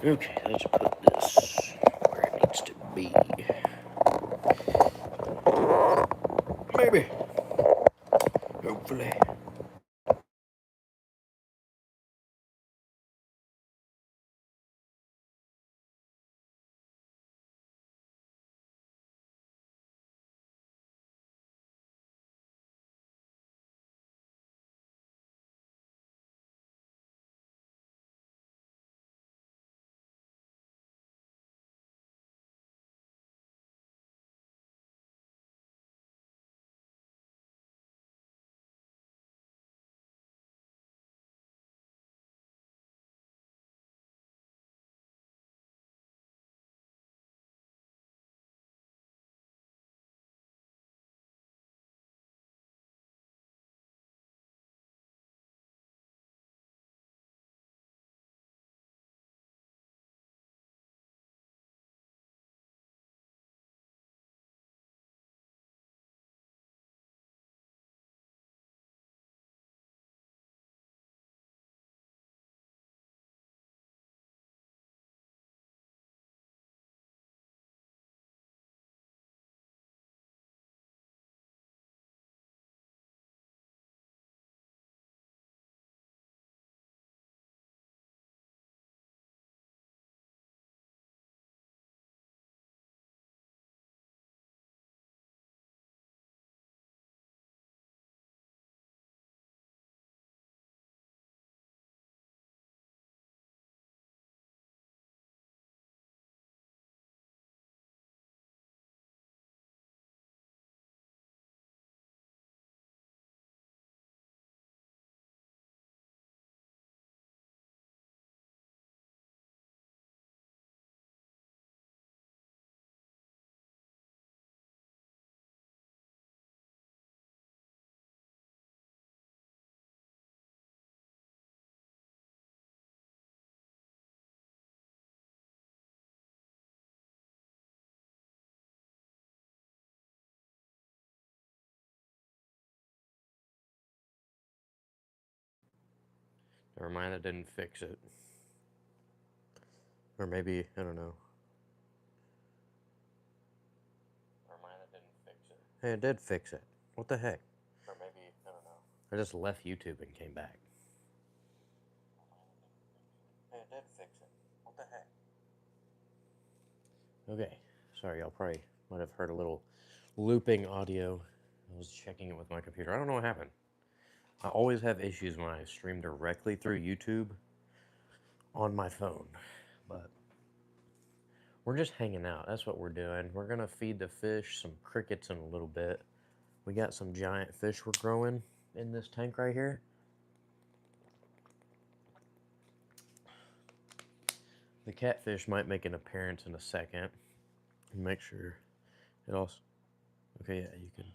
Okay, let's put this where it needs to be. Maybe. Hopefully. Never mind, that didn't fix it. Or maybe, I don't know. Never mind, that didn't fix it. Hey, it did fix it. What the heck? Or maybe, I don't know. I just left YouTube and came back. Hey, it did fix it. What the heck? Okay, sorry, y'all probably might have heard a little looping audio. I was checking it with my computer. I don't know what happened. I always have issues when I stream directly through YouTube on my phone, but we're just hanging out. That's what we're doing. We're gonna feed the fish some crickets in a little bit. We got some giant fish we're growing in this tank right here. The catfish might make an appearance in a second. Make sure it also. Okay, yeah, you can.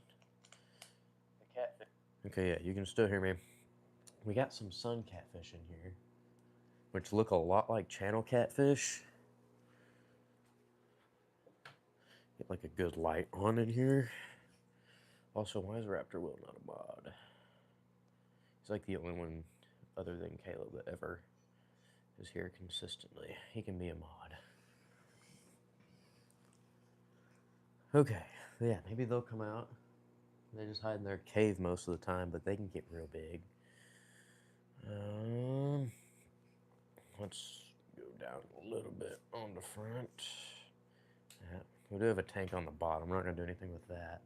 The catfish. Okay, yeah, you can still hear me. We got some sun catfish in here, which look a lot like channel catfish. Get like a good light on in here. Also, why is Raptor Will not a mod? He's like the only one other than Caleb that ever is here consistently. He can be a mod. Okay, yeah, maybe they'll come out. They just hide in their cave most of the time, but they can get real big. Let's go down a little bit on the front. Yeah, we do have a tank on the bottom. We're not going to do anything with that,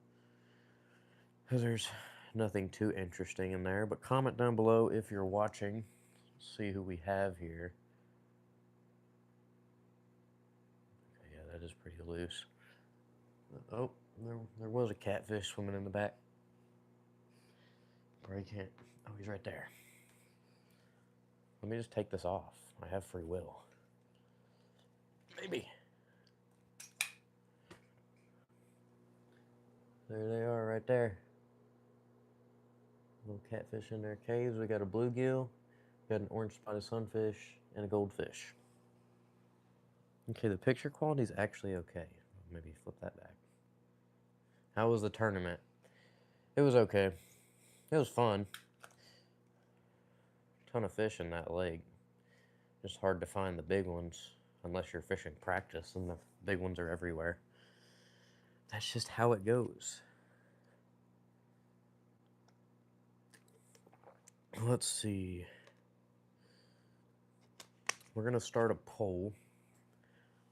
because there's nothing too interesting in there. But comment down below if you're watching. See who we have here. Okay, yeah, that is pretty loose. Oh, there was a catfish swimming in the back. Or he can't. Oh, he's right there. Let me just take this off. I have free will. Maybe. There they are right there. Little catfish in their caves. We got a bluegill, got an orange spotted sunfish, and a goldfish. Okay, the picture quality is actually okay. Maybe flip that back. How was the tournament? It was okay. It was fun. Ton of fish in that lake. Just hard to find the big ones. unless you're fishing practice and the big ones are everywhere. That's just how it goes. Let's see. We're going to start a poll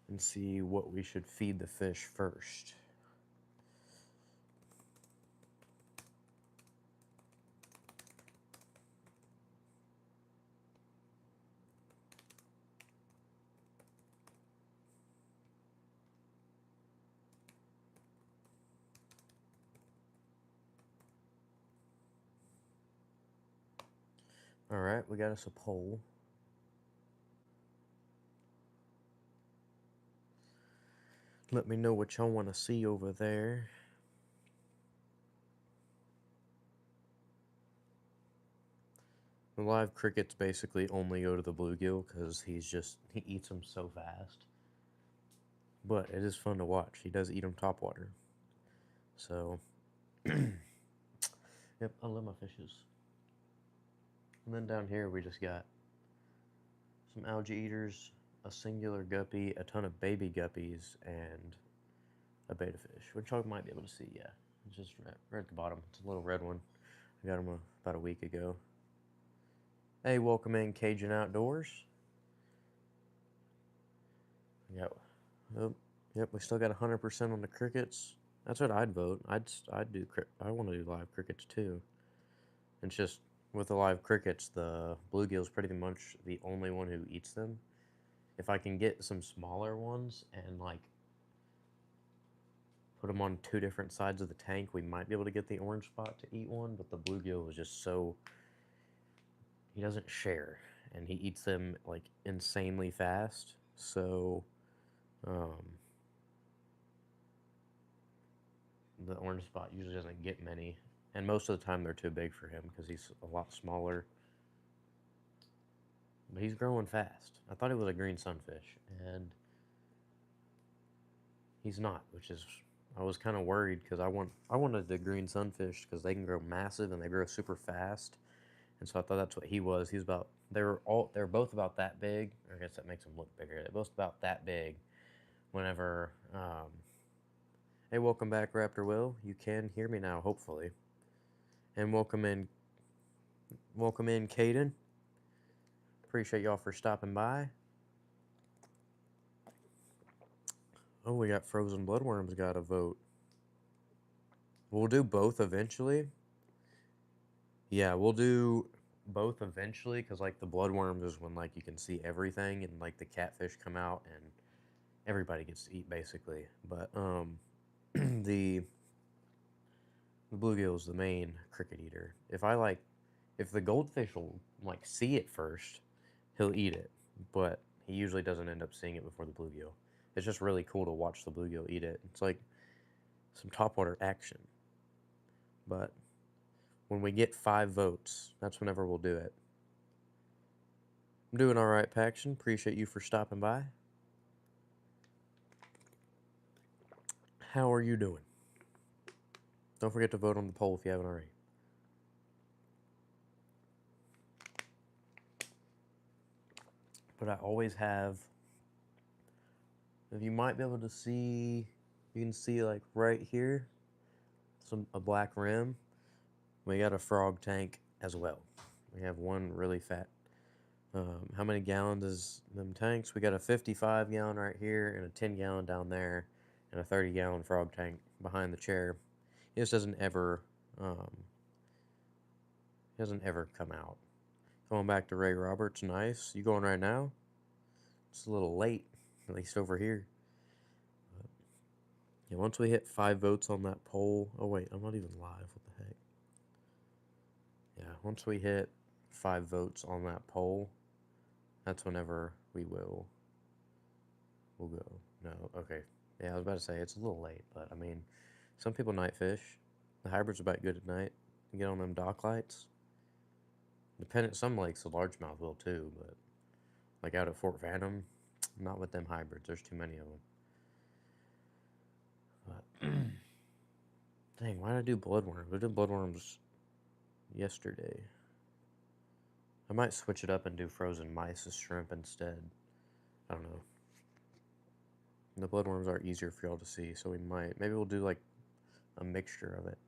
and see what we should feed the fish first. All right, we got us a poll. Let me know what y'all want to see over there. The live crickets basically only go to the bluegill because he eats them so fast. But it is fun to watch. He does eat them topwater. So, yep, I love my fishes. And then down here we just got some algae eaters, a singular guppy, a ton of baby guppies, and a betta fish, which y'all might be able to see, yeah. It's just right at the bottom. It's a little red one. I got him about a week ago. Hey, welcome in Cajun Outdoors. Yep. Yep, we still got 100% on the crickets. That's what I'd vote. I want to do live crickets too. It's just with the live crickets, the bluegill's pretty much the only one who eats them. If I can get some smaller ones and like put them on 2 different sides of the tank, we might be able to get the orange spot to eat one, but the bluegill is just so, he doesn't share, and he eats them like insanely fast, so the orange spot usually doesn't get many, and most of the time they're too big for him because he's a lot smaller. But he's growing fast. I thought he was a green sunfish, and he's not, which is, I was kind of worried because I wanted the green sunfish because they can grow massive and they grow super fast, and so I thought that's what he was. He's about, they're both about that big. I guess that makes them look bigger. They're both about that big. Whenever, hey, welcome back, Raptor Will. You can hear me now, hopefully. And welcome in, Caden. Appreciate y'all for stopping by. Oh, we got frozen bloodworms got a vote. We'll do both eventually. Yeah, we'll do both eventually because like the bloodworms is when like you can see everything and like the catfish come out and everybody gets to eat basically. But the bluegill is the main cricket eater. If the goldfish will like see it first, he'll eat it, but he usually doesn't end up seeing it before the bluegill. It's just really cool to watch the bluegill eat it. It's like some topwater action. But when we get 5 votes, that's whenever we'll do it. I'm doing all right, Paxton. Appreciate you for stopping by. How are you doing? Don't forget to vote on the poll if you haven't already. But I always have, if you might be able to see, you can see like right here, a black rim. We got a frog tank as well. We have one really fat. How many gallons is them tanks? We got a 55 gallon right here and a 10 gallon down there and a 30 gallon frog tank behind the chair. It just doesn't ever come out. Going back to Ray Roberts, nice. You going right now? It's a little late, at least over here. But yeah, once we hit 5 votes on that poll. Oh wait, I'm not even live. What the heck? Yeah, once we hit 5 votes on that poll, that's whenever we'll go. No, okay. Yeah, I was about to say it's a little late, but I mean, some people night fish. The hybrids are about good at night. You get on them dock lights. Dependent, some lakes the largemouth will too, but like out at Fort Phantom, not with them hybrids. There's too many of them. But dang, why did I do bloodworms? We did bloodworms yesterday. I might switch it up and do frozen mice as shrimp instead. I don't know. The bloodworms are easier for y'all to see, so maybe we'll do like a mixture of it.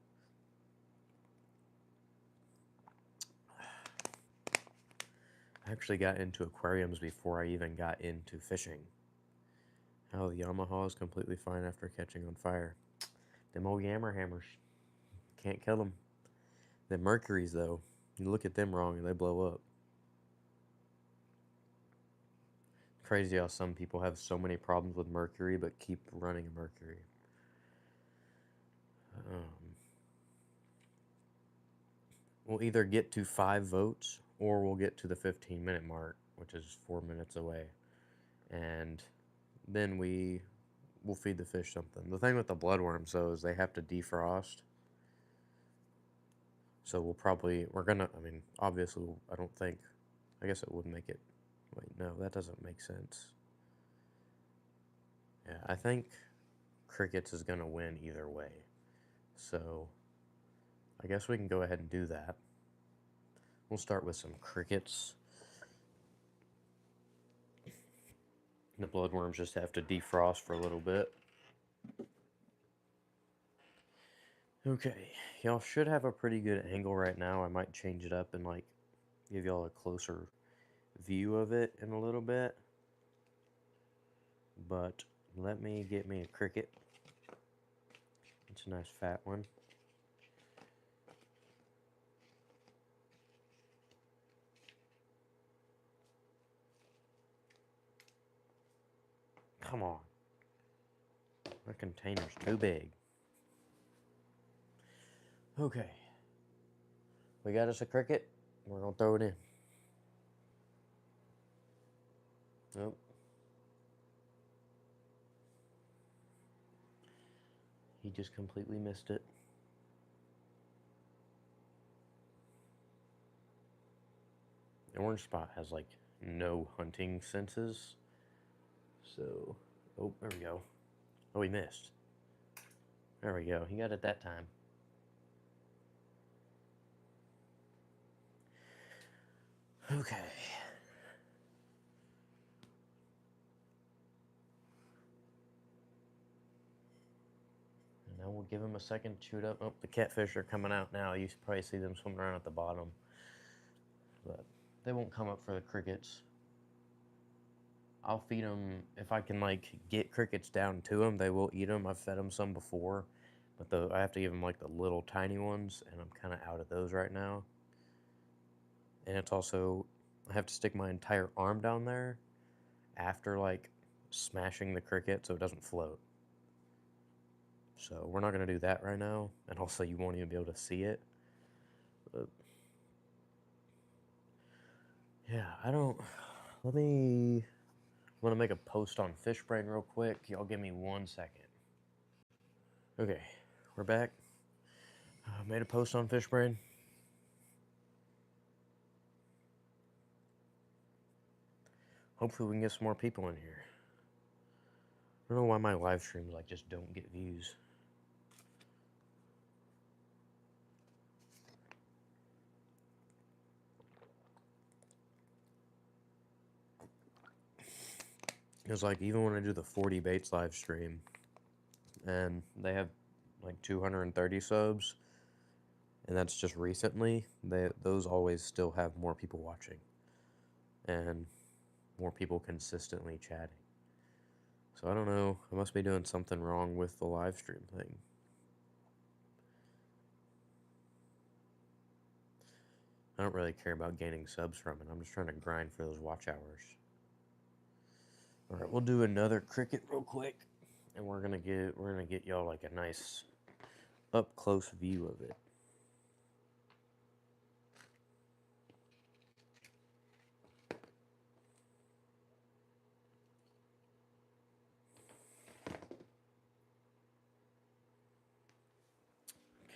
I actually got into aquariums before I even got into fishing. How the Yamaha is completely fine after catching on fire. Them old Yammer hammers. Can't kill them. The Mercuries, though, you look at them wrong and they blow up. Crazy how some people have so many problems with Mercury but keep running a Mercury. We'll either get to 5 votes or we'll get to the 15-minute mark, which is 4 minutes away. And then we'll feed the fish something. The thing with the bloodworms, though, is they have to defrost. So obviously, I guess it would make it. Wait, no, that doesn't make sense. Yeah, I think crickets is going to win either way. So I guess we can go ahead and do that. We'll start with some crickets. The bloodworms just have to defrost for a little bit. Okay, y'all should have a pretty good angle right now. I might change it up and like give y'all a closer view of it in a little bit. But let me get me a cricket. It's a nice fat one. Come on. My container's too big. Okay. We got us a cricket. We're going to throw it in. Nope. He just completely missed it. The orange spot has like no hunting senses. So, oh, there we go. Oh, he missed. There we go. He got it that time. Okay. And now we'll give him a second to shoot up. Oh, the catfish are coming out now. You probably see them swimming around at the bottom. But they won't come up for the crickets. I'll feed them, if I can like get crickets down to them, they will eat them. I've fed them some before, but I have to give them like the little tiny ones, and I'm kind of out of those right now. And it's also, I have to stick my entire arm down there after like smashing the cricket so it doesn't float. So we're not going to do that right now, and also you won't even be able to see it. But yeah, let me, I'm going to make a post on Fishbrain real quick. Y'all give me 1 second. Okay, we're back. Made a post on Fishbrain. Hopefully we can get some more people in here. I don't know why my live streams like just don't get views. It's like even when I do the 40 baits live stream and they have like 230 subs, and that's just recently, those always still have more people watching and more people consistently chatting. So I don't know, I must be doing something wrong with the live stream thing. I don't really care about gaining subs from it. I'm just trying to grind for those watch hours. All right, we'll do another cricket real quick, and we're gonna get y'all like a nice up close view of it.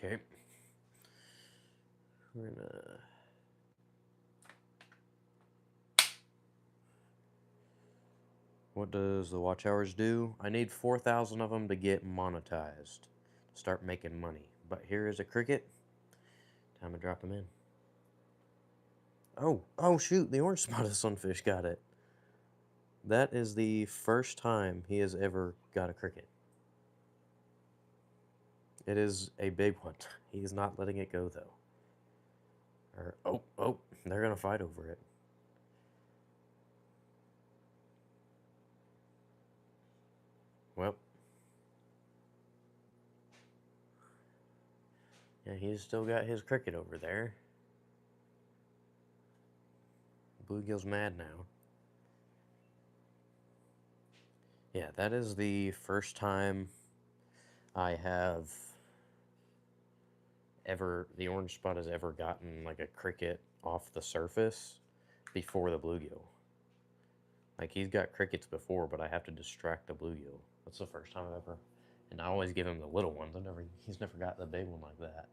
Okay. We're gonna. What does the watch hours do? I need 4,000 of them to get monetized, to start making money. But here is a cricket. Time to drop them in. Oh shoot, the orange spotted sunfish got it. That is the first time he has ever got a cricket. It is a big one. He is not letting it go, though. Oh, they're going to fight over it. Well, yeah, he's still got his cricket over there. Bluegill's mad now. Yeah, that is the first time I have the orange spot has ever gotten like a cricket off the surface before the bluegill. Like, he's got crickets before, but I have to distract the bluegill. That's the first time I've ever, and I always give him the little ones. He's never got the big one like that.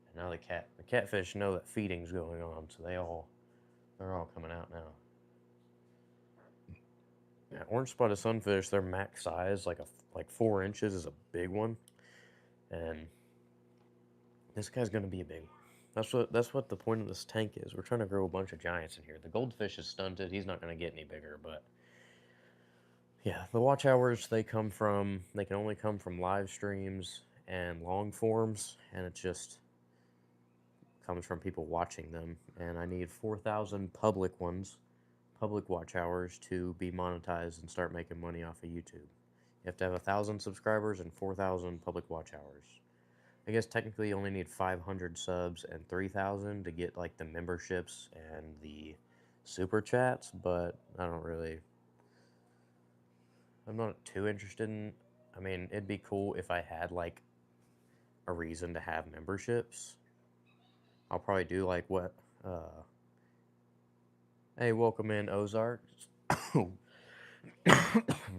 And now the catfish know that feeding's going on, so they're all coming out now. Yeah, orange spotted sunfish, their max size, like 4 inches, is a big one, and this guy's gonna be a big one. That's what the point of this tank is. We're trying to grow a bunch of giants in here. The goldfish is stunted; he's not gonna get any bigger. But yeah, the watch hours they can only come from live streams and long forms, and it just comes from people watching them. And I need 4,000 public watch hours to be monetized and start making money off of YouTube. You have to have 1,000 subscribers and 4,000 public watch hours. I guess technically you only need 500 subs and 3,000 to get like the memberships and the super chats, but I'm not too interested in. I mean, it'd be cool if I had like a reason to have memberships. I'll probably do like what hey, welcome in, Ozark. I'm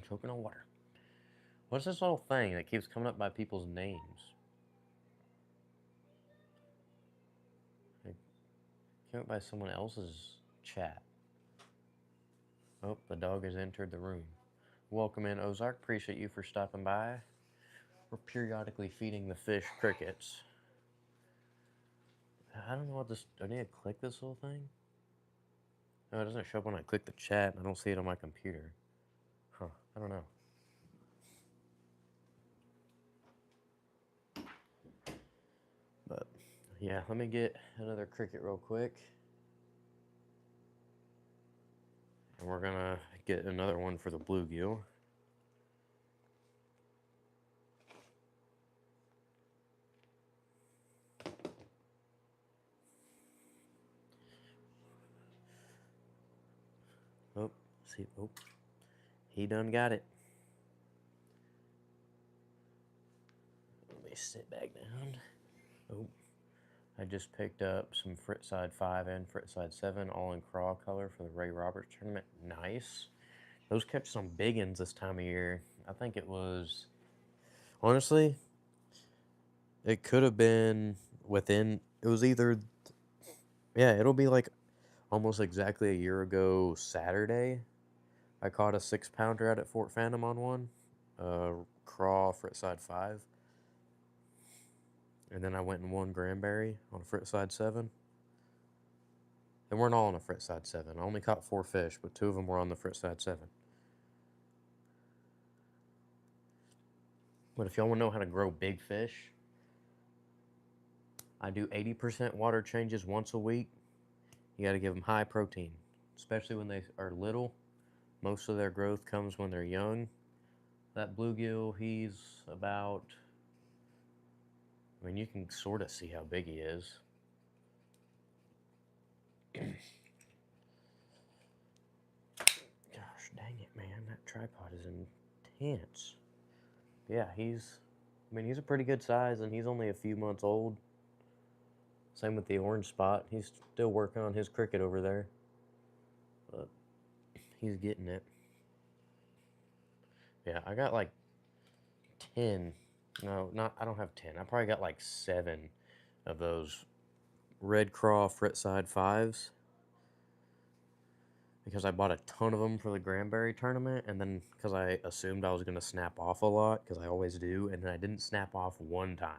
choking on water. What's this little thing that keeps coming up by people's names? It came up by someone else's chat. Oh, the dog has entered the room. Welcome in, Ozark. Appreciate you for stopping by. We're periodically feeding the fish crickets. I don't know what this... Do I need to click this little thing? No, it doesn't show up when I click the chat. I don't see it on my computer. Huh. I don't know. But, yeah, let me get another cricket real quick. And we're gonna get another one for the bluegill. Oh, see, oh, he done got it. Let me sit back down. Oh, I just picked up some Fritside 5 and Fritside 7, all in craw color for the Ray Roberts tournament. Nice. Those catch some big ones this time of year. I think it was, honestly, it could have been it was either, yeah, it'll be like almost exactly a year ago Saturday. I caught a 6-pounder out at Fort Phantom on one, craw Fritside 5. And then I went and won Granbury on a Fritside 7. They weren't all on a Fritside 7. I only caught 4 fish, but 2 of them were on the Fritside 7. But if y'all want to know how to grow big fish, I do 80% water changes once a week. You got to give them high protein, especially when they are little. Most of their growth comes when they're young. That bluegill, he's about, I mean, you can sort of see how big he is. Gosh, dang it, man. That tripod is intense. Yeah, he's a pretty good size, and he's only a few months old. Same with the orange spot. He's still working on his cricket over there. But he's getting it. Yeah, I got like 10. No, I don't have 10. I probably got like 7 of those red craw Fritside 5s. Because I bought a ton of them for the Granbury tournament, and then because I assumed I was going to snap off a lot, because I always do, and then I didn't snap off one time.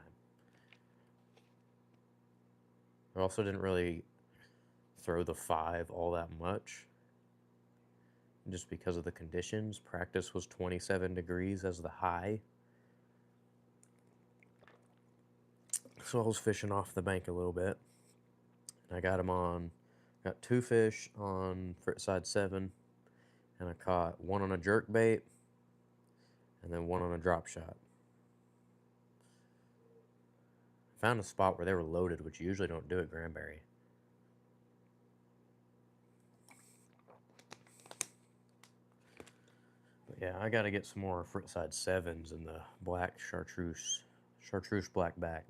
I also didn't really throw the 5 all that much just because of the conditions. Practice was 27 degrees as the high. So I was fishing off the bank a little bit. I got 2 fish on side 7, and I caught 1 on a jerk bait and then 1 on a drop shot. Found a spot where they were loaded, which you usually don't do at Granbury. But yeah, I gotta get some more side 7s in the black chartreuse black back.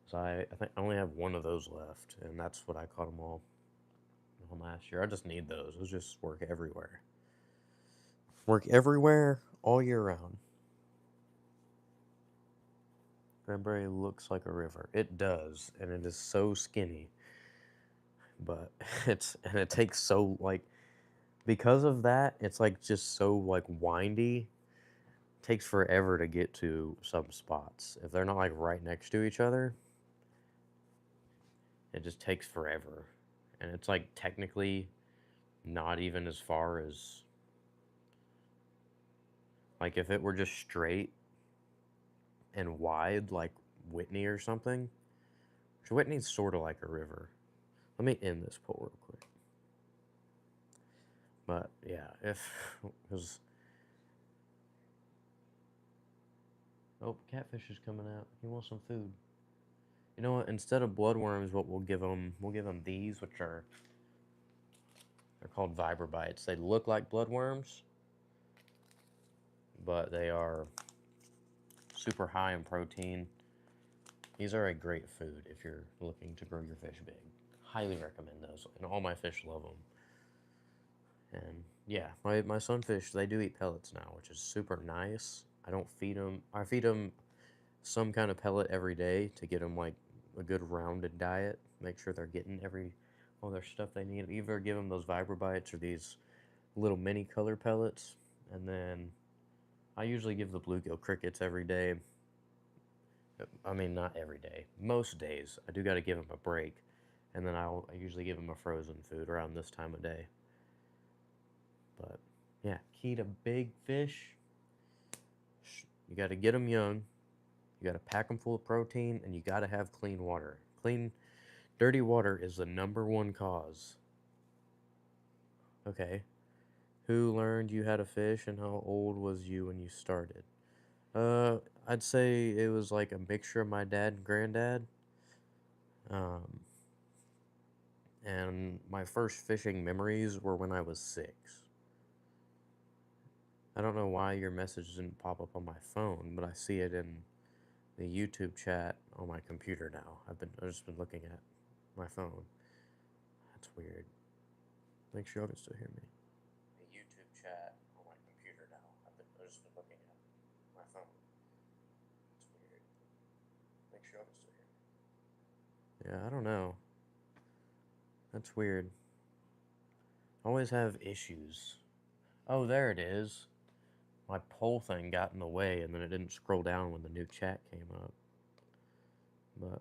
So I think I only have 1 of those left, and that's what I caught them all last year. I just need those. Those just work everywhere. Work everywhere all year round. Granbury looks like a river. It does, and it is so skinny. But it takes so, like, because of that, it's like just so like windy. It takes forever to get to some spots. If they're not like right next to each other, it just takes forever. And it's like technically not even as far as, like, if it were just straight and wide like Whitney or something. Which Whitney's sort of like a river. Let me end this poll real quick. But yeah, because oh, catfish is coming out. He wants some food. You know what? Instead of bloodworms, what we'll give them these, which they're called vibrobites. They look like bloodworms, but they are super high in protein. These are a great food if you're looking to grow your fish big. Highly recommend those, and all my fish love them. And yeah, my sunfish, they do eat pellets now, which is super nice. I don't feed them. I feed them some kind of pellet every day to get them like a good rounded diet. Make sure they're getting all their stuff they need. Either give them those vibrobites or these little mini color pellets. And then I usually give the bluegill crickets every day. I mean, not every day. Most days, I do got to give them a break. And then I usually give them a frozen food around this time of day. But yeah, key to big fish, you got to get them young. You got to pack them full of protein, and you got to have clean water. Dirty water is the #1 cause. Okay. Who learned you how to fish, and how old was you when you started? I'd say it was like a mixture of my dad and granddad. And my first fishing memories were when I was 6. I don't know why your message didn't pop up on my phone, but I see it in the YouTube chat on my computer now. I've just been looking at my phone. That's weird. Make sure y'all can still hear me. The YouTube chat on my computer now. I've just been looking at my phone. That's weird. Make sure y'all can still hear me. Yeah, I don't know. That's weird. I always have issues. Oh, there it is. My poll thing got in the way, and then it didn't scroll down when the new chat came up. But,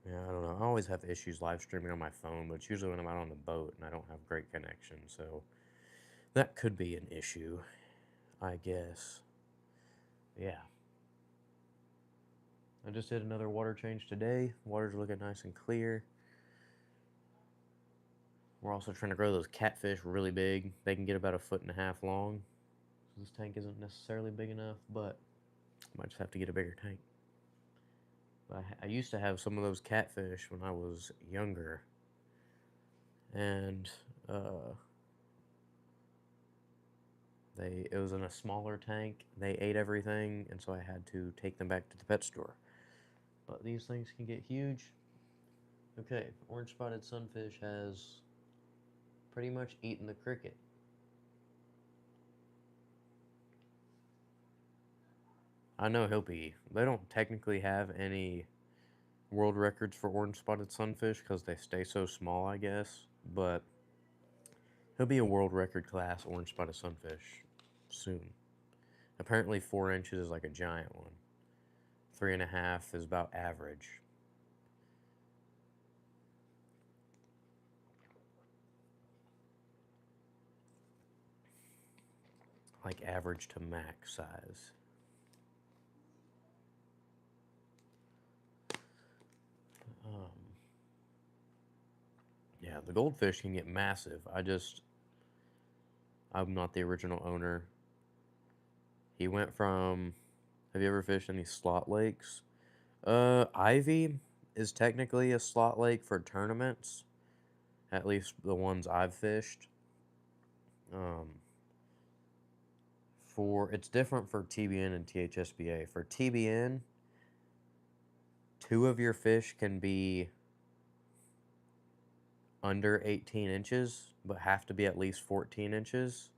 yeah, I don't know. I always have issues live streaming on my phone, but it's usually when I'm out on the boat and I don't have great connection, so that could be an issue, I guess. Yeah. I just did another water change today. Water's looking nice and clear. We're also trying to grow those catfish really big. They can get about 1.5 feet long. So this tank isn't necessarily big enough, but I might just have to get a bigger tank. I used to have some of those catfish when I was younger, and it was in a smaller tank. They ate everything, and so I had to take them back to the pet store. But these things can get huge. Okay, orange spotted sunfish has pretty much eaten the cricket. I know he'll be. They don't technically have any world records for orange spotted sunfish because they stay so small, I guess. But he'll be a world record class orange spotted sunfish soon. Apparently 4 inches is like a giant one. 3.5 is about average. Like average to max size. Yeah, the goldfish can get massive. I'm not the original owner. He went from, have you ever fished any slot lakes? Ivy is technically a slot lake for tournaments, at least the ones I've fished. It's different for TBN and THSBA. For TBN, 2 of your fish can be under 18 inches, but have to be at least 14 inches.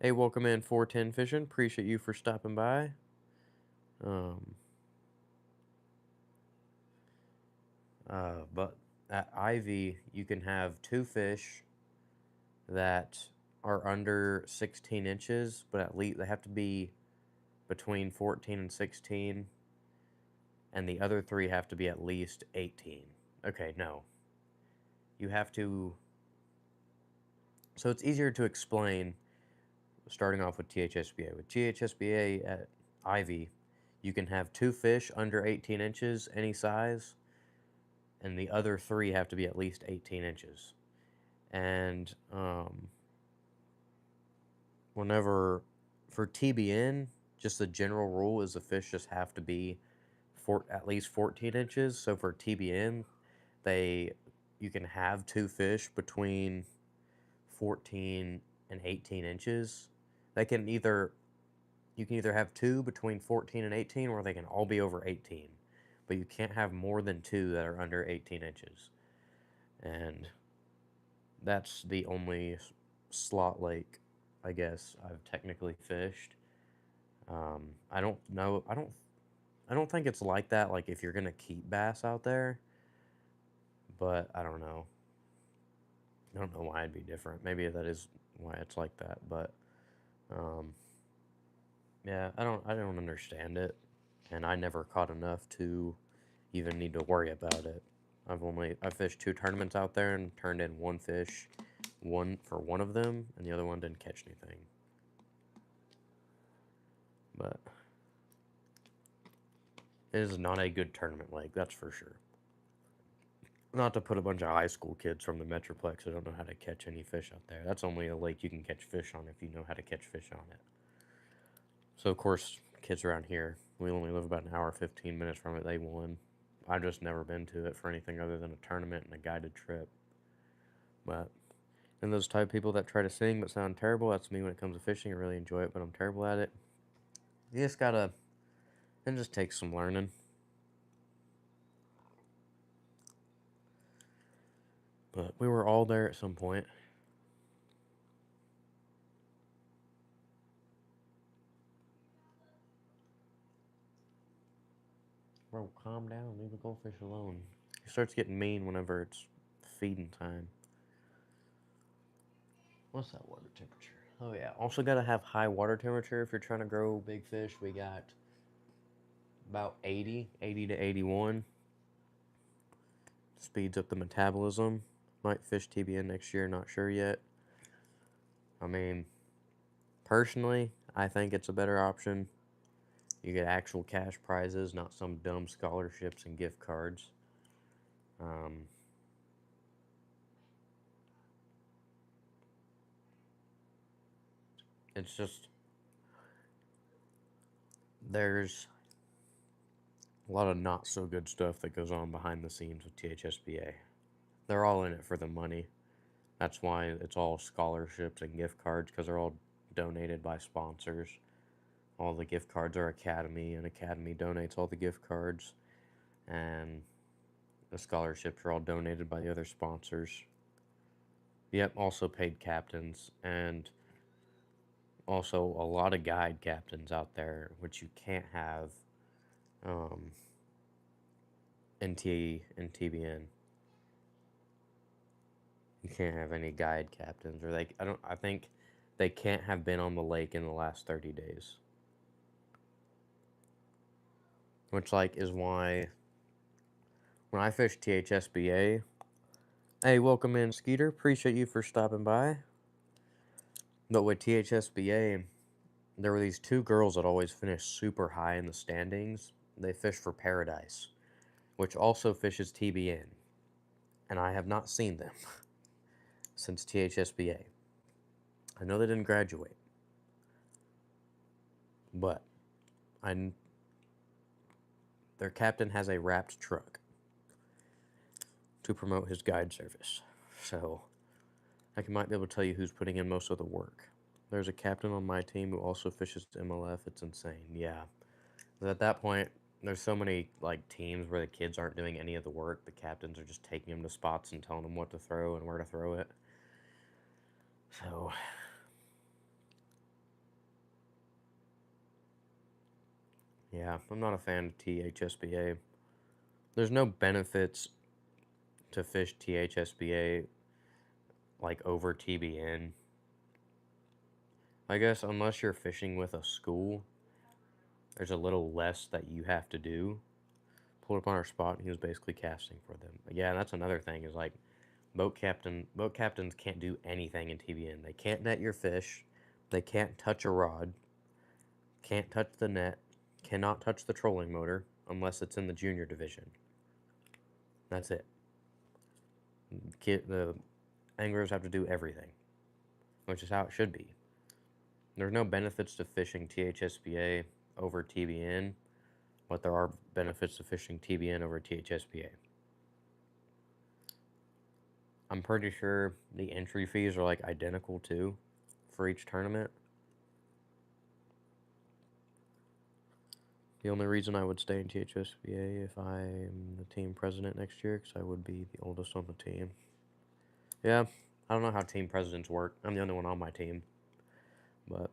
Hey, welcome in 410 Fishing. Appreciate you for stopping by. But at Ivy, you can have 2 fish that are under 16 inches, but at least they have to be between 14 and 16, and the other 3 have to be at least 18. Okay, no. You have to... So it's easier to explain starting off with THSBA. With THSBA at Ivy, you can have 2 fish under 18 inches, any size, and the other 3 have to be at least 18 inches. And whenever, for TBN, just the general rule is the fish just have to be at least 14 inches. So for TBN, you can have 2 fish between 14 and 18 inches. You can either have 2 between 14 and 18, or they can all be over 18. But you can't have more than 2 that are under 18 inches. And that's the only slot lake, I guess, I've technically fished. I don't know. I don't think it's like that. Like if you're gonna keep bass out there, but I don't know. I don't know why it'd be different. Maybe that is why it's like that. But yeah, I don't understand it, and I never caught enough to even need to worry about it. I fished 2 tournaments out there and turned in 1 fish, for one of them, and the other one didn't catch anything. But it is not a good tournament lake, that's for sure. Not to put a bunch of high school kids from the Metroplex who don't know how to catch any fish out there. That's only a lake you can catch fish on if you know how to catch fish on it. So, of course, kids around here, we only live about an hour, 15 minutes from it, they won. I've just never been to it for anything other than a tournament and a guided trip. But, and those type of people that try to sing but sound terrible, that's me when it comes to fishing. I really enjoy it, but I'm terrible at it. You just gotta, it just takes some learning. But we were all there at some point. Bro, calm down. Leave the goldfish alone. He starts getting mean whenever it's feeding time. What's that water temperature? Oh yeah. Also gotta have high water temperature if you're trying to grow big fish. We got about 80 to 81. Speeds up the metabolism. Might fish TBN next year, not sure yet. I mean, personally, I think it's a better option. You get actual cash prizes, not some dumb scholarships and gift cards. It's just, there's a lot of not so good stuff that goes on behind the scenes with THSBA. They're all in it for the money. That's why it's all scholarships and gift cards, because they're all donated by sponsors. All the gift cards are Academy, and Academy donates all the gift cards. And the scholarships are all donated by the other sponsors. Yep, also paid captains, and also a lot of guide captains out there, which you can't have in TBN. You can't have any guide captains, or I think they can't have been on the lake in the last 30 days. which like is why when I fish THSBA, hey, welcome in, Skeeter. Appreciate you for stopping by. But with THSBA, there were these two girls that always finished super high in the standings. They fished for Paradise, which also fishes TBN, and I have not seen them since THSBA. I know they didn't graduate, but their captain has a wrapped truck to promote his guide service. So I might be able to tell you who's putting in most of the work. There's a captain on my team who also fishes MLF. It's insane. Yeah. At that point, there's so many like teams where the kids aren't doing any of the work. The captains are just taking them to spots and telling them what to throw and where to throw it. So yeah, I'm not a fan of THSBA. There's no benefits to fish THSBA like over TBN. I guess unless you're fishing with a school, there's a little less that you have to do. Pulled up on our spot and he was basically casting for them. But yeah, that's another thing is like boat captains can't do anything in TBN. They can't net your fish, they can't touch a rod, can't touch the net, cannot touch the trolling motor unless it's in the junior division. That's it. The anglers have to do everything, which is how it should be. There's no benefits to fishing THSBA over TBN, but there are benefits to fishing TBN over THSBA. I'm pretty sure the entry fees are like identical too for each tournament. The only reason I would stay in THSBA if I'm the team president next year, because I would be the oldest on the team. Yeah, I don't know how team presidents work. I'm the only one on my team. But,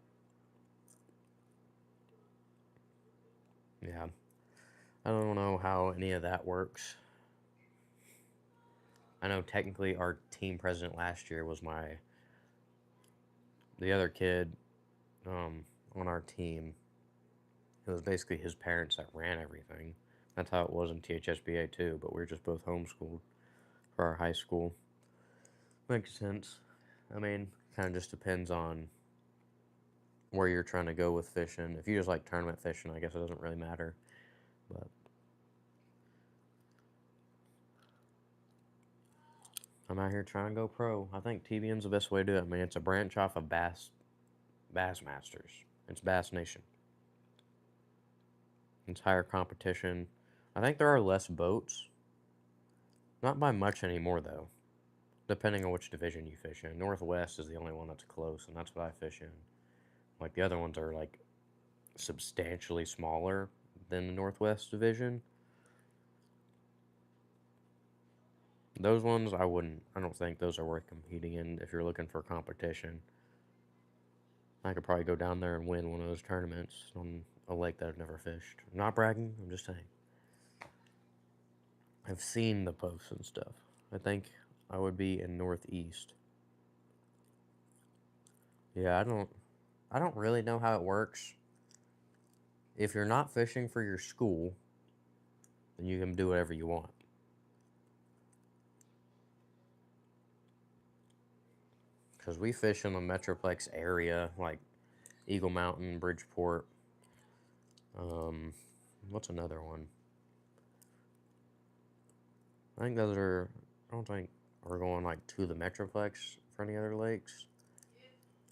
yeah, I don't know how any of that works. I know technically our team president last year was the other kid on our team. It was basically his parents that ran everything. That's how it was in THSBA too, but we were just both homeschooled for our high school. Makes sense. I mean, kind of just depends on where you're trying to go with fishing. If you just like tournament fishing, I guess it doesn't really matter. But I'm out here trying to go pro. I think TBN's the best way to do it. I mean, it's a branch off of Bass Masters. It's Bass Nation. It's higher competition. I think there are less boats. Not by much anymore, though. Depending on which division you fish in. Northwest is the only one that's close, and that's what I fish in. Like, the other ones are, like, substantially smaller than the Northwest division. Those ones, I don't think those are worth competing in if you're looking for competition. I could probably go down there and win one of those tournaments on a lake that I've never fished. I'm not bragging, I'm just saying. I've seen the posts and stuff. I think I would be in Northeast. Yeah, I don't really know how it works. If you're not fishing for your school, then you can do whatever you want. Because we fish in the Metroplex area, like Eagle Mountain, Bridgeport. What's another one? I think those are, I don't think we're going like to the Metroplex for any other lakes.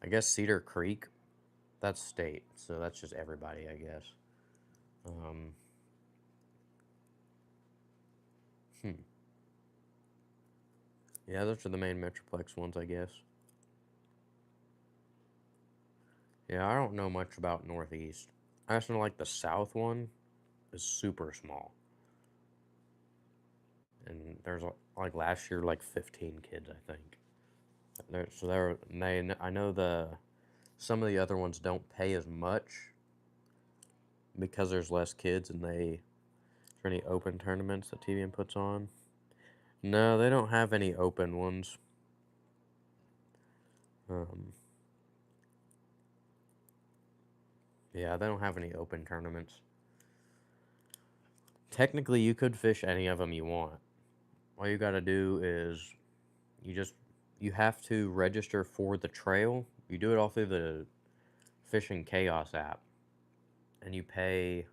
I guess Cedar Creek, that's state, so that's just everybody, I guess. Yeah, those are the main Metroplex ones, I guess. Yeah, I don't know much about Northeast. I just know like the South one is super small. And there's like last year like 15 kids, I think. I know some of the other ones don't pay as much because there's less kids and for any open tournaments that TVN puts on. No, they don't have any open ones. Yeah, they don't have any open tournaments. technically you could fish any of them you want. All you gotta do is you have to register for the trail. You do it all through the Fishing Chaos app, and you pay.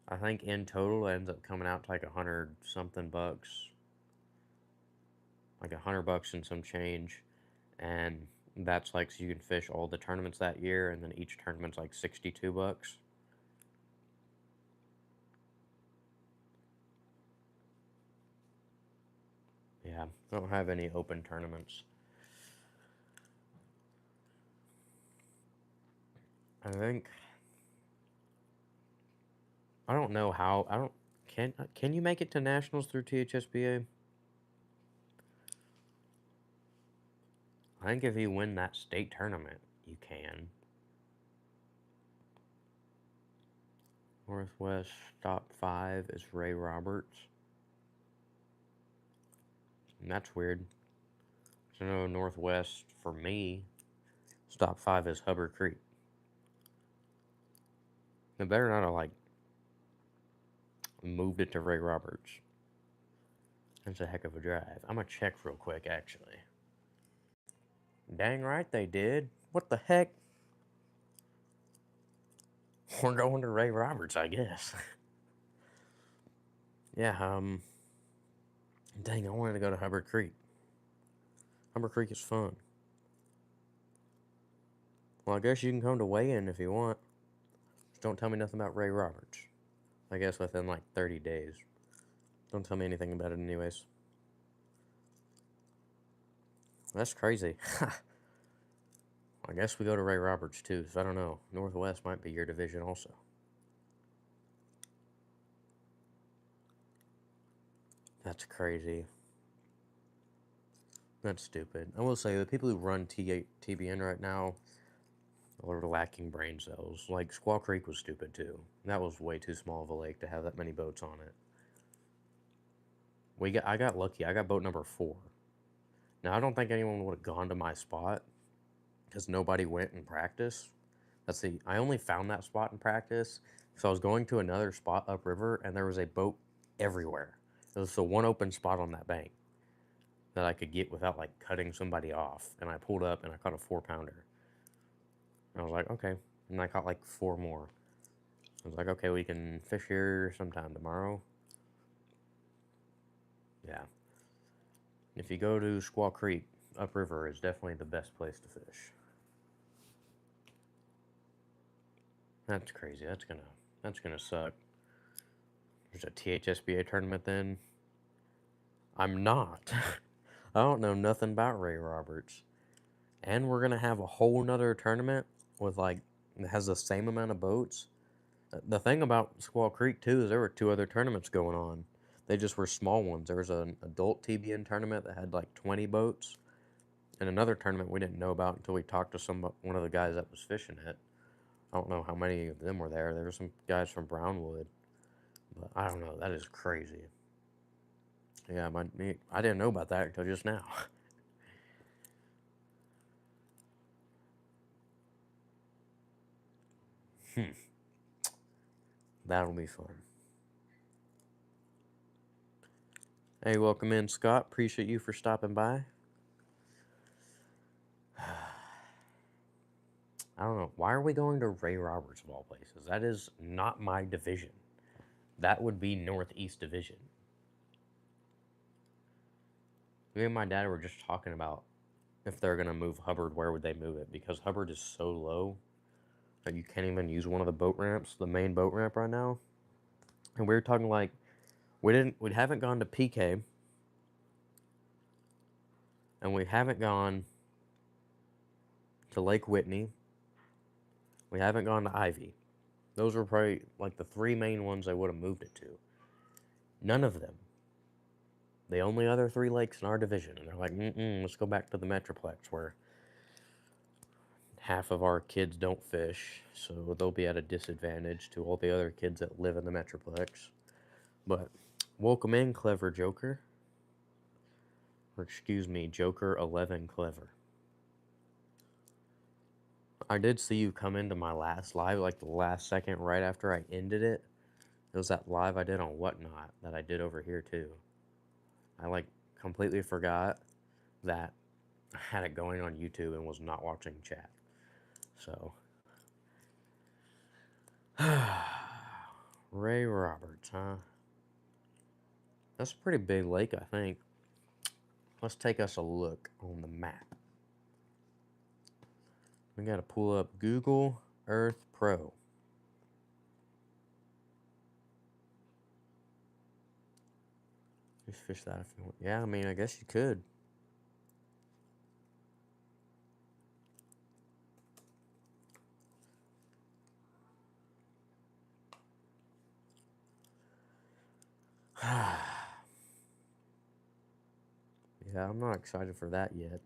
I think in total it ends up coming out to like 100 something bucks, like 100 bucks and some change, and that's like so you can fish all the tournaments that year, and then each tournament's like 62 bucks. Yeah, I don't have any open tournaments. I think I don't know how I don't can you make it to nationals through THSBA? I think if you win that state tournament, you can. Northwest top 5 is Ray Roberts. And that's weird. So no Northwest for me. Top 5 is Hubbard Creek. They better not have like moved it to Ray Roberts. That's a heck of a drive. I'm gonna check real quick actually. Dang right they did. What the heck? We're going to Ray Roberts, I guess. Yeah, dang, I wanted to go to Hubbard Creek. Hubbard Creek is fun. Well, I guess you can come to weigh-in if you want. Just don't tell me nothing about Ray Roberts. I guess within like 30 days. Don't tell me anything about it anyways. That's crazy. I guess we go to Ray Roberts too, so I don't know. Northwest might be your division also. That's crazy. That's stupid. I will say, the people who run TBN right now are lacking brain cells. Like, Squaw Creek was stupid too. That was way too small of a lake to have that many boats on it. I got lucky. I got boat number 4. Now, I don't think anyone would have gone to my spot because nobody went in practice. I only found that spot in practice because I was going to another spot upriver and there was a boat everywhere. There was the one open spot on that bank that I could get without like cutting somebody off. And I pulled up and I caught a 4-pounder. I was like, okay. And I caught like 4 more. I was like, okay, we can fish here sometime tomorrow. Yeah. If you go to Squaw Creek, upriver is definitely the best place to fish. That's crazy. That's gonna suck. There's a THSBA tournament then. I'm not. I don't know nothing about Ray Roberts. And we're gonna have a whole nother tournament with like it has the same amount of boats. The thing about Squaw Creek too is there were 2 other tournaments going on. They just were small ones. There was an adult TBN tournament that had like 20 boats, and another tournament we didn't know about until we talked to one of the guys that was fishing it. I don't know how many of them were there. There were some guys from Brownwood, but I don't know. That is crazy. Yeah, I didn't know about that until just now. That'll be fun. Hey, welcome in, Scott. Appreciate you for stopping by. I don't know. Why are we going to Ray Roberts of all places? That is not my division. That would be Northeast Division. Me and my dad were just talking about if they're going to move Hubbard, where would they move it? Because Hubbard is so low that you can't even use one of the boat ramps, the main boat ramp right now. And we were talking like, we haven't gone to PK, and we haven't gone to Lake Whitney. We haven't gone to Ivy. Those were probably like the 3 main ones I would have moved it to. None of them. The only other 3 lakes in our division. And they're like, let's go back to the Metroplex where half of our kids don't fish. So they'll be at a disadvantage to all the other kids that live in the Metroplex. But welcome in, Clever Joker. Or excuse me, Joker 11 Clever. I did see you come into my last live, like the last second right after I ended it. It was that live I did on Whatnot that I did over here too. I like completely forgot that I had it going on YouTube and was not watching chat. So, Ray Roberts, huh? That's a pretty big lake, I think. Let's take us a look on the map. We gotta pull up Google Earth Pro. Just fish that if you want. Yeah, I mean, I guess you could. Yeah, I'm not excited for that yet.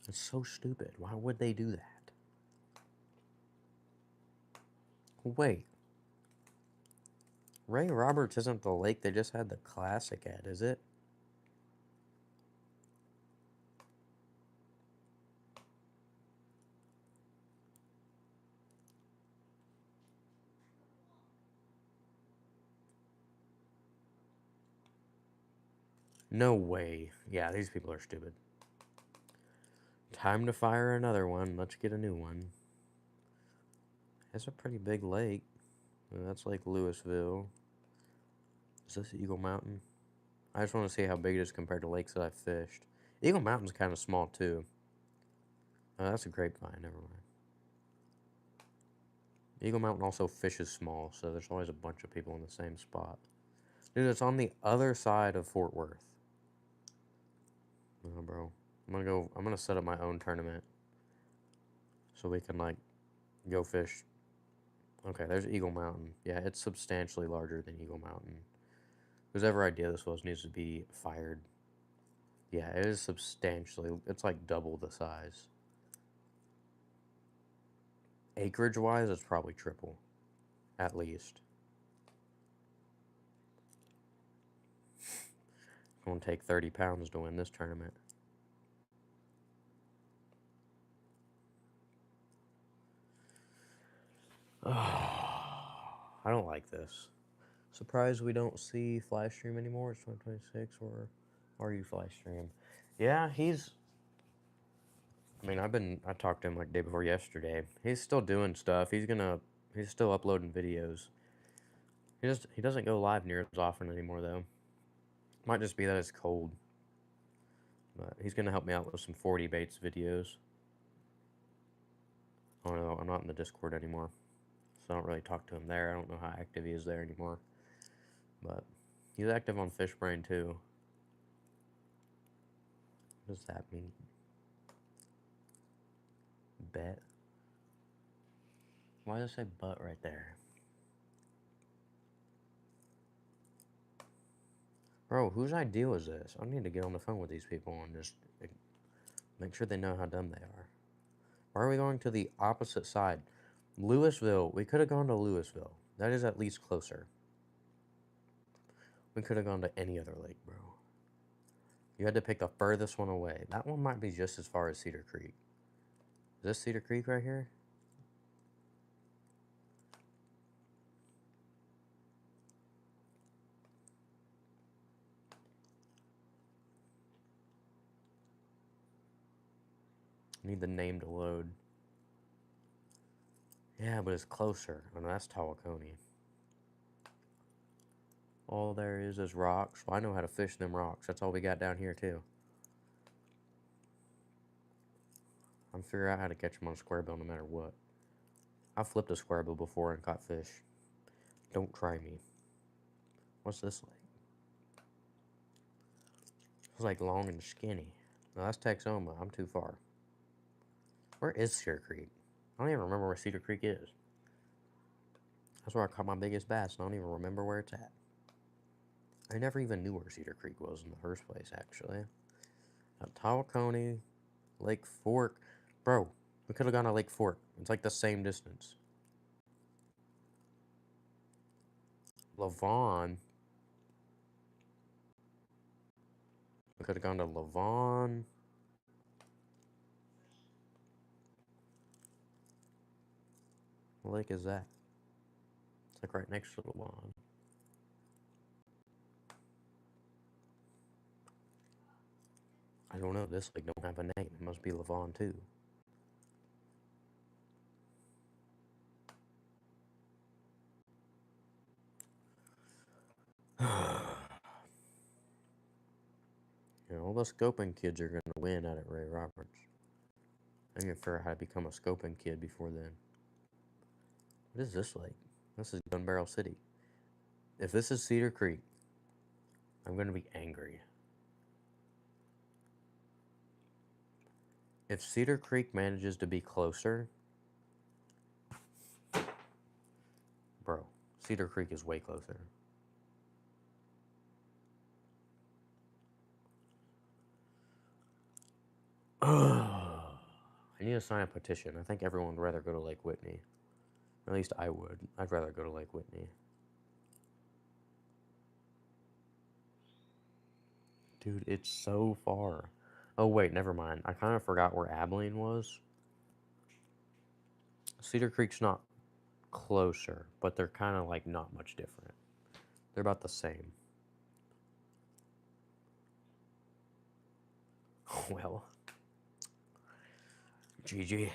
It's so stupid. Why would they do that? Wait. Ray Roberts isn't the lake they just had the classic at, is it? No way. Yeah, these people are stupid. Time to fire another one. Let's get a new one. It's a pretty big lake. That's Lake Louisville. Is this Eagle Mountain? I just want to see how big it is compared to lakes that I've fished. Eagle Mountain's kind of small too. Oh, that's a grapevine. Never mind. Eagle Mountain also fishes small, so there's always a bunch of people in the same spot. Dude, it's on the other side of Fort Worth. Oh, bro. I'm gonna set up my own tournament. So we can, like, go fish. Okay, there's Eagle Mountain. Yeah, it's substantially larger than Eagle Mountain. Whoever idea this was needs to be fired. Yeah, it is substantially, it's like double the size. Acreage-wise, it's probably triple. At least. It's gonna take 30 pounds to win this tournament. Oh, I don't like this. Surprised we don't see Flash Stream anymore. It's 2026, or are you Flash Stream? Yeah, I mean, I talked to him like day before yesterday. He's still doing stuff. He's still uploading videos. He doesn't go live near as often anymore though. Might just be that it's cold. But he's gonna help me out with some 40 baits videos. Oh no, I'm not in the Discord anymore, so I don't really talk to him there. I don't know how active he is there anymore. But he's active on Fishbrain too. What does that mean? Bet. Why does it say butt right there? Bro, whose idea was this? I need to get on the phone with these people and just make sure they know how dumb they are. Why are we going to the opposite side? Louisville. We could have gone to Louisville. That is at least closer. We could have gone to any other lake, bro. You had to pick the furthest one away. That one might be just as far as Cedar Creek. Is this Cedar Creek right here? Need the name to load. Yeah, but it's closer. Oh, no, that's Tawakoni. All there is rocks. Well, I know how to fish them rocks. That's all we got down here, too. I'm figuring out how to catch them on a square bill no matter what. I've flipped a square bill before and caught fish. Don't try me. What's this like? It's like long and skinny. No, that's Texoma. I'm too far. Where is Cedar Creek? I don't even remember where Cedar Creek is. That's where I caught my biggest bass, and I don't even remember where it's at. I never even knew where Cedar Creek was in the first place, actually. Tawakoni, Lake Fork. Bro, we could have gone to Lake Fork. It's like the same distance. Lavon. We could have gone to Lavon. What lake is that? It's like right next to the lawn. I don't know. This lake don't have a name. It must be Lavon too. You know, all the scoping kids are gonna win out at Ray Roberts. I need to figure out how to become a scoping kid before then. What is this lake? This is Gun Barrel City. If this is Cedar Creek, I'm gonna be angry. If Cedar Creek manages to be closer, bro, Cedar Creek is way closer. I need to sign a petition. I think everyone would rather go to Lake Whitney. At least I would. I'd rather go to Lake Whitney. Dude, it's so far. Oh, wait, never mind. I kind of forgot where Abilene was. Cedar Creek's not closer, but they're kind of like not much different. They're about the same. Well, GG.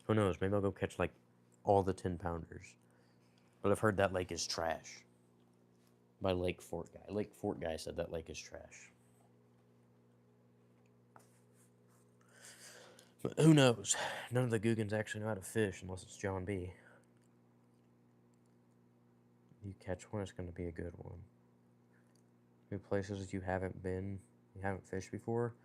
Who knows? Maybe I'll go catch like all the 10-pounders. But I've heard that lake is trash. By Lake Fort guy. Lake Fort guy said that lake is trash. But who knows? None of the Googans actually know how to fish unless it's John B. You catch one, it's going to be a good one. New places you haven't been, you haven't fished before,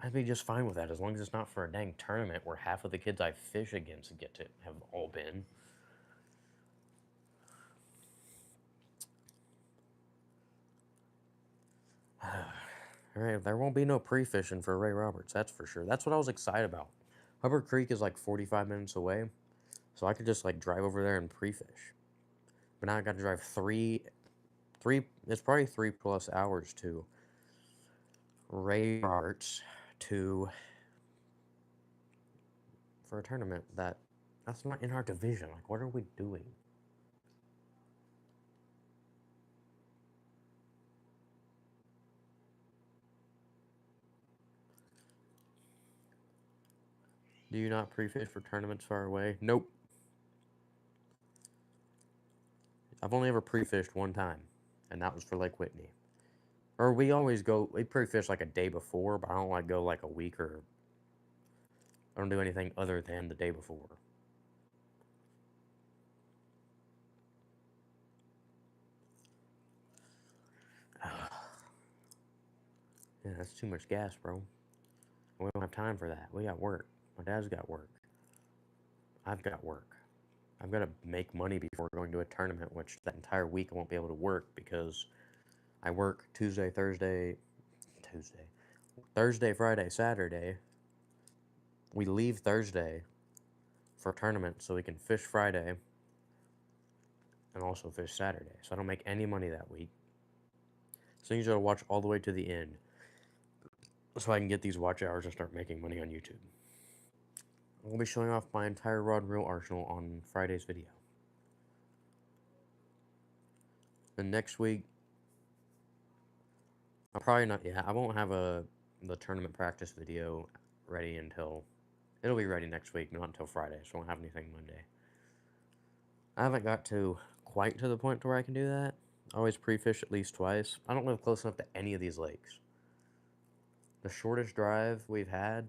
I'd be just fine with that as long as it's not for a dang tournament where half of the kids I fish against get to have all been. Alright, there won't be no pre-fishing for Ray Roberts, that's for sure. That's what I was excited about. Hubbard Creek is like 45 minutes away, so I could just like drive over there and pre-fish. But now I gotta drive it's probably 3+ hours to Ray Roberts for a tournament that's not in our division. Like, what are we doing? Do you not pre-fish for tournaments far away? Nope. I've only ever pre-fished one time, and that was for Lake Whitney. Or we pre-fish like a day before, but I don't like go like a week or I don't do anything other than the day before. Yeah, that's too much gas, bro. We don't have time for that. We got work. My dad's got work. I've got work. I've got to make money before going to a tournament, which that entire week I won't be able to work because I work Thursday, Friday, Saturday. We leave Thursday for a tournament so we can fish Friday and also fish Saturday. So I don't make any money that week. So you gotta watch all the way to the end so I can get these watch hours and start making money on YouTube. I'll be showing off my entire rod and reel arsenal on Friday's video. Then next week, I'll probably not, I won't have the tournament practice video ready until, it'll be ready next week, not until Friday, so I won't have anything Monday. I haven't got quite to the point to where I can do that. I always pre-fish at least twice. I don't live close enough to any of these lakes. The shortest drive we've had,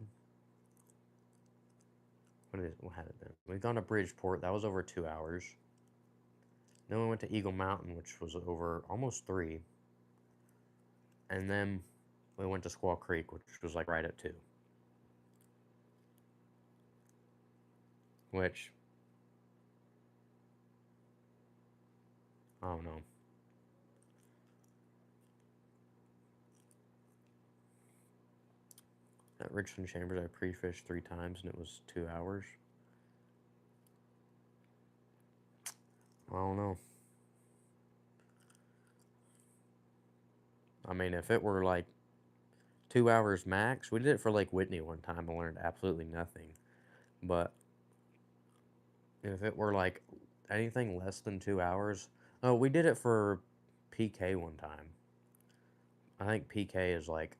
what had it been? We've gone to Bridgeport, that was over 2 hours. Then we went to Eagle Mountain, which was over almost 3. And then we went to Squaw Creek, which was like right at 2. Which, I don't know. At Richland Chambers, I pre-fished 3 times and it was 2 hours. I don't know. I mean, if it were like 2 hours max, we did it for Lake Whitney one time and learned absolutely nothing. But if it were like anything less than 2 hours. Oh, we did it for PK one time. I think PK is like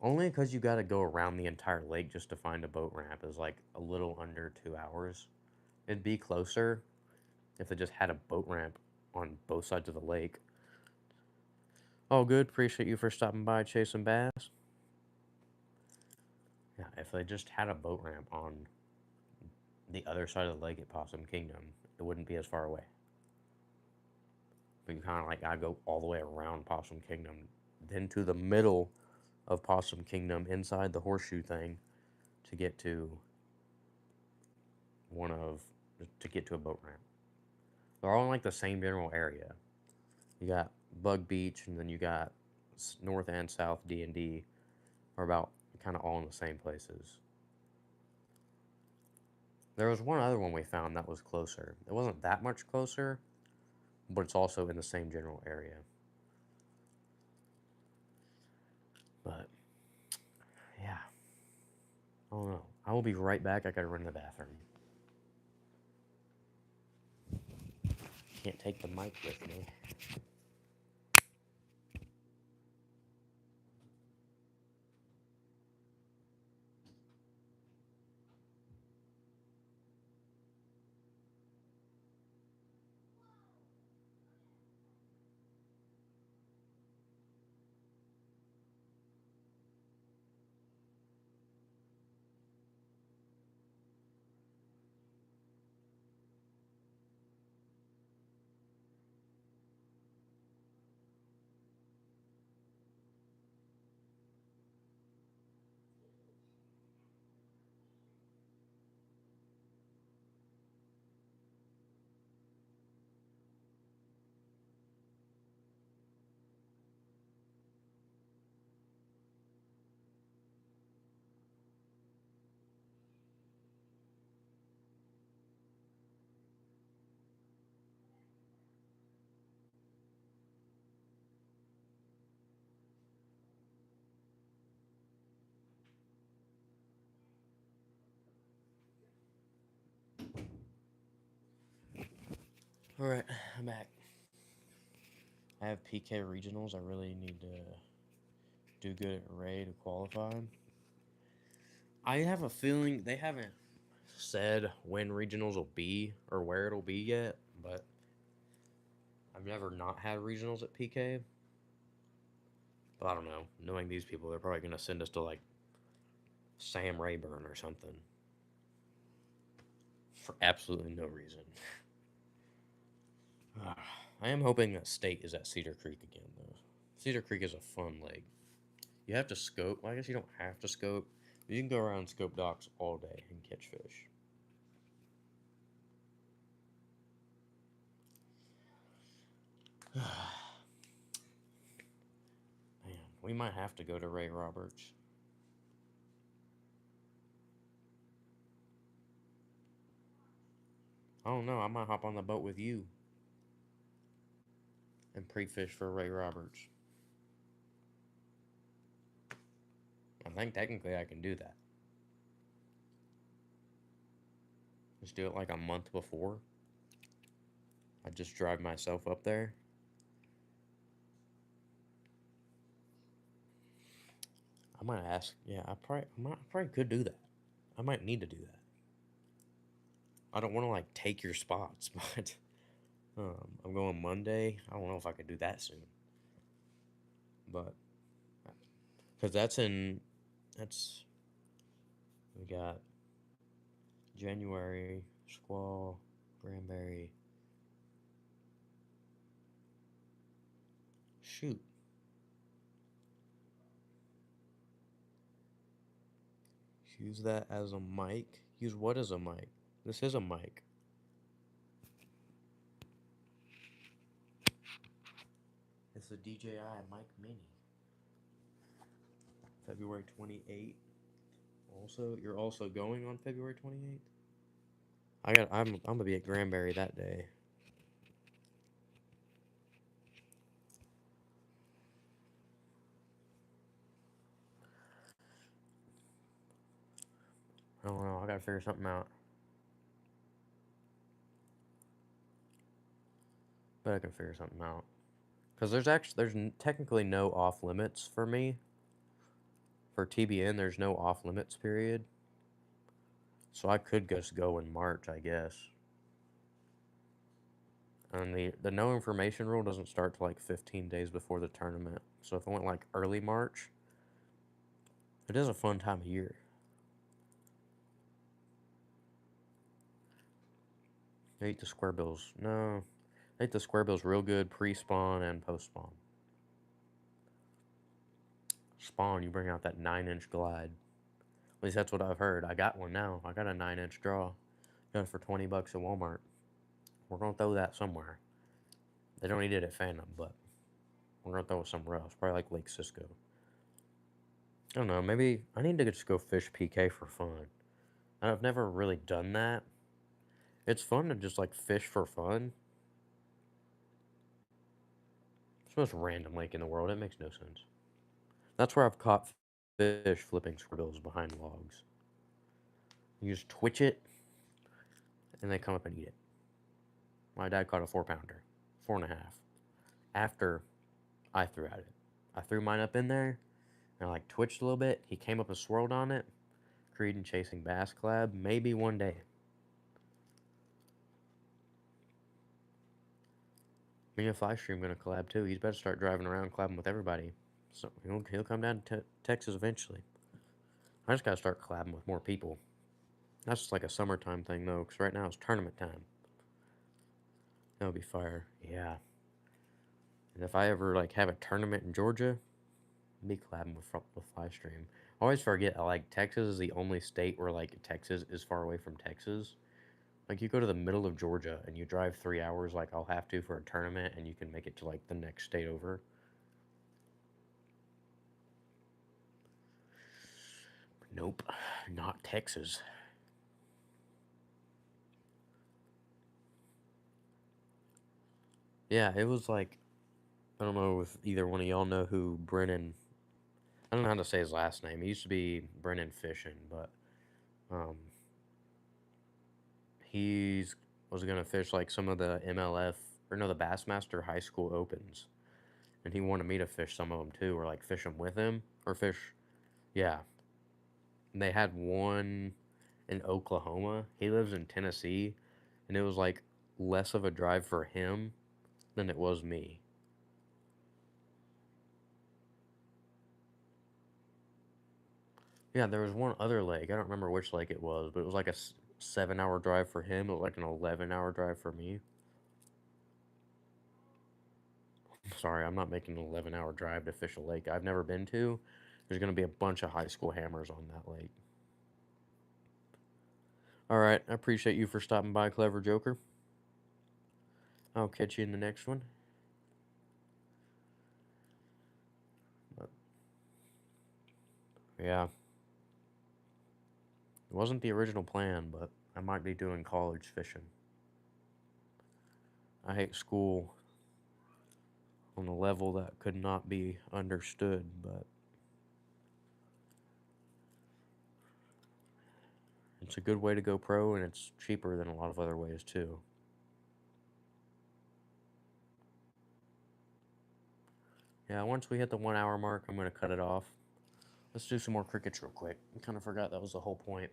only because you got to go around the entire lake just to find a boat ramp is like a little under 2 hours. It'd be closer if they just had a boat ramp on both sides of the lake. Oh, good. Appreciate you for stopping by, chasing bass. Yeah, if they just had a boat ramp on the other side of the lake at Possum Kingdom, it wouldn't be as far away. But you kind of like gotta go all the way around Possum Kingdom, then to the middle of Possum Kingdom inside the horseshoe thing to get to one of to get to a boat ramp. They're all in like the same general area. You got Bug Beach, and then you got North and South D&D are about kind of all in the same places. There was one other one we found that was closer. It wasn't that much closer, but it's also in the same general area. But yeah, I don't know. I will be right back. I gotta run to the bathroom. Can't take the mic with me. All right, I'm back. I have PK regionals. I really need to do good at Ray to qualify. I have a feeling they haven't said when regionals will be or where it'll be yet, but I've never not had regionals at PK. But I don't know. Knowing these people, they're probably gonna send us to like Sam Rayburn or something for absolutely no reason. I am hoping that State is at Cedar Creek again, though. Cedar Creek is a fun lake. You have to scope. Well, I guess you don't have to scope. But you can go around scope docks all day and catch fish. Man, we might have to go to Ray Roberts. I don't know. I might hop on the boat with you and pre-fish for Ray Roberts. I think technically I can do that. Just do it like a month before. I just drive myself up there. I might ask. Yeah, I probably could do that. I might need to do that. I don't want to like take your spots, but I'm going Monday. I don't know if I could do that soon, but because that's we got January, Squaw, Granbury. Shoot. Use that as a mic. Use what as a mic? This is a mic. It's a DJI Mic Mini. February 28th. Also, you're also going on February 28th? I'm gonna be at Granbury that day. I don't know. I gotta figure something out. But I can figure something out. Because there's technically no off limits for me. For TBN, there's no off limits period. So I could just go in March, I guess. And the no information rule doesn't start till like 15 days before the tournament. So if I went like early March, it is a fun time of year. I ate the square bills. No, I ate the square bills real good pre-spawn and post-spawn. Spawn, you bring out that 9-inch glide. At least that's what I've heard. I got one now. I got a 9-inch draw. Got it for $20 at Walmart. We're gonna throw that somewhere. They don't eat it at Phantom, but we're gonna throw it somewhere else. Probably like Lake Cisco. I don't know. Maybe I need to just go fish PK for fun. I've never really done that. It's fun to just like fish for fun. It's the most random lake in the world. It makes no sense. That's where I've caught fish flipping squirrels behind logs. You just twitch it, and they come up and eat it. My dad caught a 4-pounder, 4.5, after I threw at it. I threw mine up in there, and I like twitched a little bit. He came up and swirled on it. Creed and chasing bass collab, maybe one day. Me and Livestream gonna collab too. He's better start driving around collabing with everybody. So he'll come down to Texas eventually. I just gotta start collabing with more people. That's just like a summertime thing though, because right now it's tournament time. That would be fire. Yeah. And if I ever like have a tournament in Georgia, I'll be collabing with Livestream. I always forget like Texas is the only state where like Texas is far away from Texas. Like, you go to the middle of Georgia and you drive 3 hours like I'll have to for a tournament, and you can make it to, like, the next state over. Nope, not Texas. Yeah, it was like, I don't know if either one of y'all know who Brennan, I don't know how to say his last name. He used to be Brennan Fishing, but um, he's was going to fish, like, some of the MLF, or no, the Bassmaster High School Opens. And he wanted me to fish some of them, too, or, like, fish them with him, or fish, yeah. And they had one in Oklahoma. He lives in Tennessee, and it was like less of a drive for him than it was me. Yeah, there was one other lake. I don't remember which lake it was, but it was like a 7-hour drive for him. It was like an 11-hour drive for me. Sorry, I'm not making an 11-hour drive to fish a lake I've never been to. There's going to be a bunch of high school hammers on that lake. All right, I appreciate you for stopping by, Clever Joker. I'll catch you in the next one. But, yeah. It wasn't the original plan, but I might be doing college fishing. I hate school on a level that could not be understood, but it's a good way to go pro, and it's cheaper than a lot of other ways too. Yeah, once we hit the 1 hour mark, I'm going to cut it off. Let's do some more crickets real quick. I kind of forgot that was the whole point.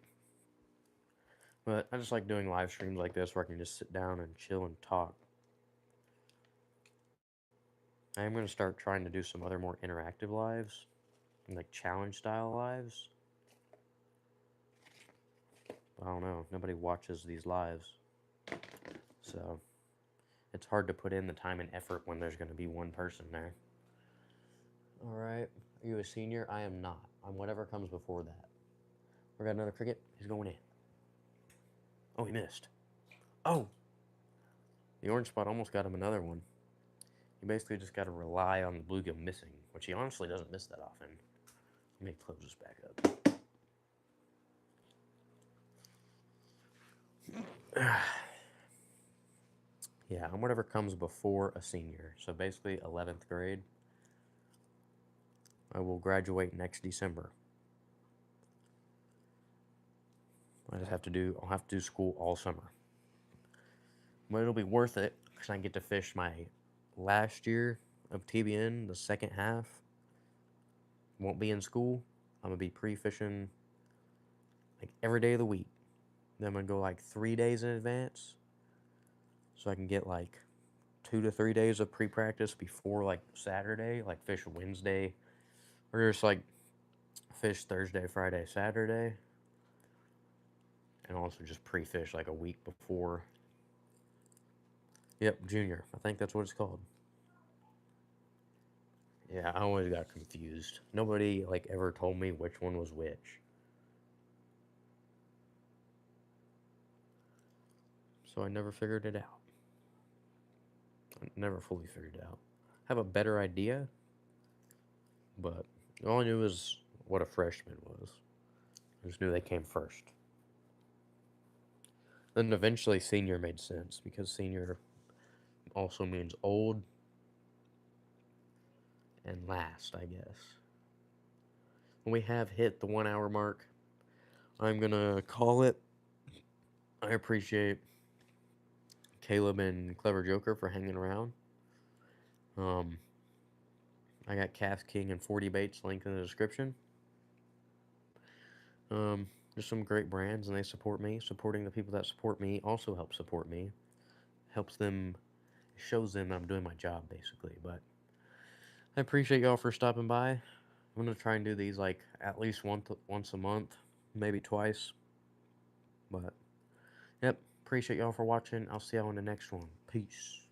But I just like doing live streams like this where I can just sit down and chill and talk. I am going to start trying to do some other more interactive lives, like challenge style lives. But I don't know, nobody watches these lives. So it's hard to put in the time and effort when there's going to be one person there. Alright, are you a senior? I am not. I'm whatever comes before that. We got another cricket. He's going in. Oh, he missed. Oh! The orange spot almost got him another one. You basically just got to rely on the bluegill missing, which he honestly doesn't miss that often. Let me close this back up. Yeah, I'm whatever comes before a senior. So basically 11th grade. I will graduate next December. I'll have to do school all summer. But it'll be worth it because I get to fish my last year of TBN, the second half. Won't be in school. I'm gonna be pre-fishing like every day of the week. Then I'm gonna go like 3 days in advance, so I can get like 2 to 3 days of pre-practice before like Saturday, like fish Wednesday, or just like fish Thursday, Friday, Saturday, and also just pre-fish like a week before. Yep, junior. I think that's what it's called. Yeah, I always got confused. Nobody like ever told me which one was which. So I never figured it out. I never fully figured it out. I have a better idea, but all I knew was what a freshman was. I just knew they came first. Then eventually senior made sense because senior also means old and last, I guess. We have hit the 1 hour mark. I'm gonna call it. I appreciate Caleb and Clever Joker for hanging around. Um, I got Cast King and 40 Baits linked in the description. There's some great brands and they support me. Supporting the people that support me also helps support me. Helps them, shows them I'm doing my job basically. But I appreciate y'all for stopping by. I'm gonna try and do these like at least once a month, maybe twice. But yep, appreciate y'all for watching. I'll see y'all in the next one. Peace.